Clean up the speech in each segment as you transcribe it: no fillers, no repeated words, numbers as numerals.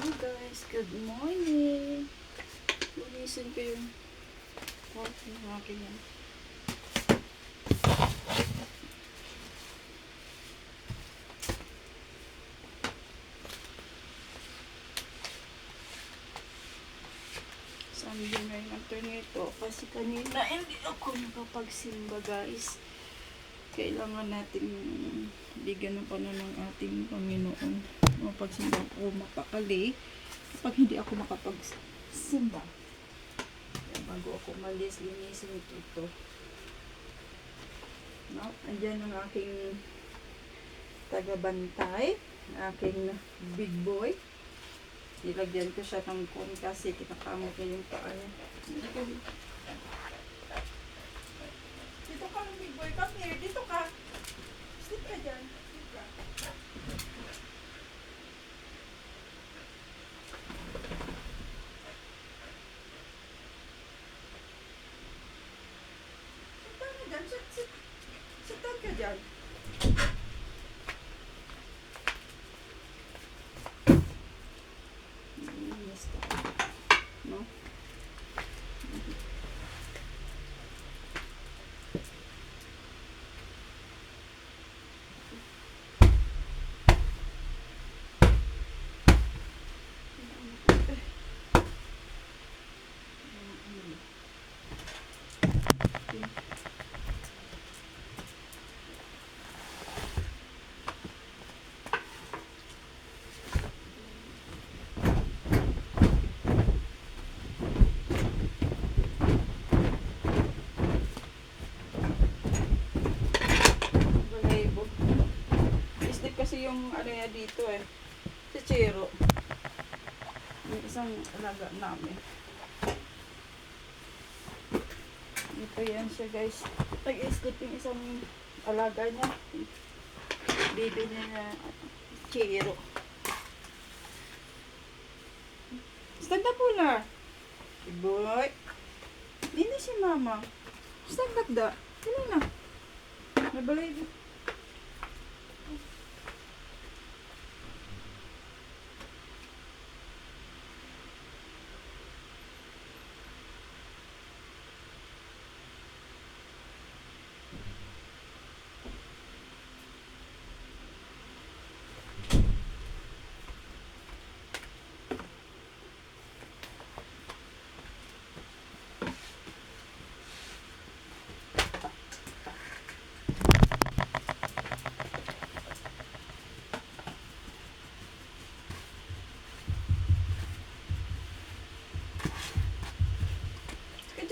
Hello guys, good morning. Linisin ko yung aking yan. Sunday ngayon ang tornado kasi kanina hindi ako nakapagsimba guys. Kailangan natin bigyan ng panahon ng ating Panginoon. Mapagsimba ako mapakali kapag hindi ako makapagsimba. Bago ako malis, linisin ito. No? Andyan ang aking tagabantay, aking big boy. Nilagyan ko siya ng kon kasi kinakamot niya yung paa niya. Dito ka, big boy. Come here. Dito ka. Sleep ka dyan. Sleep ka. Sit down ka dyan. Yes, no? Kasi yung area dito si Chiro, yung isang alaga namin. Ito yan siya guys. Nag-escape yung isang alaga niya. Baby niya na Chiro. Stand up muna. Boy. Hindi si mama. Stand up da. Sino na? Nabalay dito.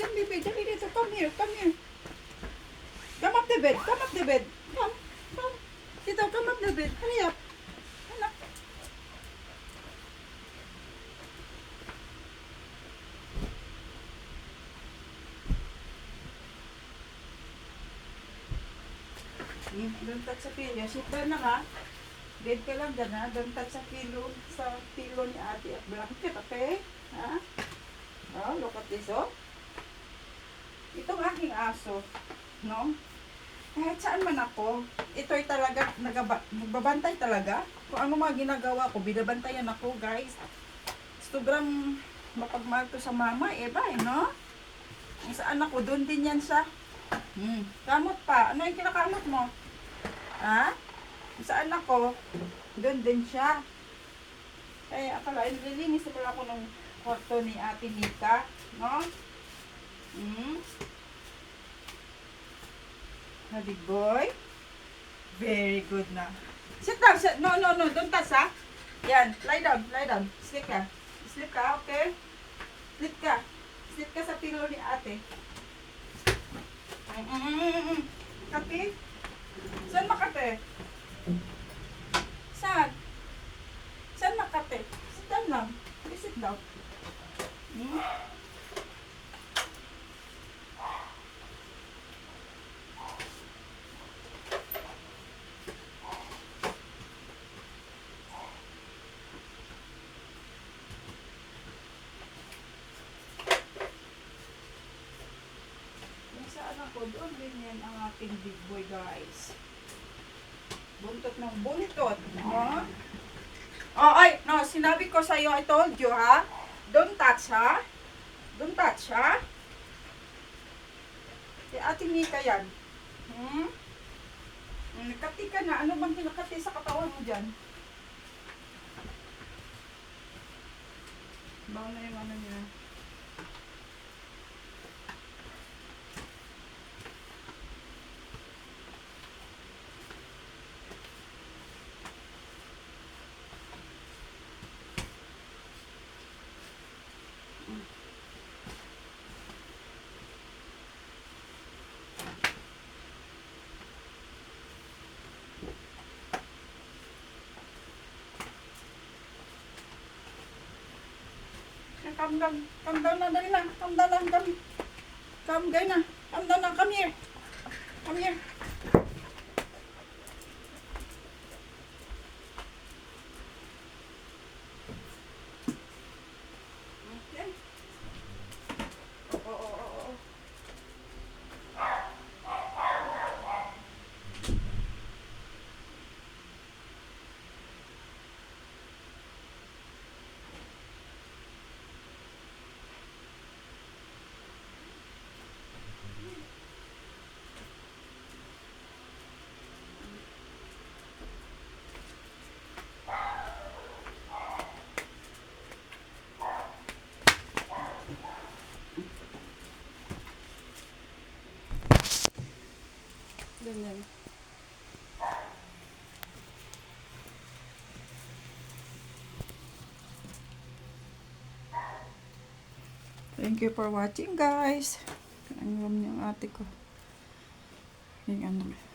Baby, dali dito. Come here. Come up the bed. Come. Dito, come up the bed. Hurry up. Anak. Don't touch sa pillow. Sit down na ka. Bed ka lang dyan ha. Don't touch sa pillow ni ate at blanket, okay? Ha? Oh, look at this, oh. Itong aking aso, no? Kahit saan man ako, ito'y talaga, nagbabantay talaga. Kung ano mga ginagawa ko, binabantayan ako, guys. Sobrang mapagmahal to sa mama, no? Ang saan ako, doon din yan siya. Kamot pa. Ano yung kinakamot mo? Ha? Ang saan ako, doon din siya. Kaya akala, nililinis pala ako ng kwarto ni Ate Nika, no? Na big boy. Very good na. Sit down. No. Don't touch, ha? Yan. Lie down. Sleep ka, okay? Sleep ka sa pillow ni ate. Kape? Saan makate? Saan makate? Sit down lang. Sit down. Doon din yan ang ating big boy guys. Buntot ng buntot. Oh, ay, no, sinabi ko sa'yo, I told you, ha? Don't touch, ha? Don't touch, ha? Kaya Ate Mika yan. Hmm? Nakati ka na. Ano bang pinakati sa katawan mo dyan? Bawal na yung ano niya. Calm down. Calm down na. Dali na. Calm down na. Dali. Calm down na. Calm down na. Come here. Come here. Okay. Oo. Ganyan. Thank you for watching, guys. Ang ram niyang ate ko. Yung ano.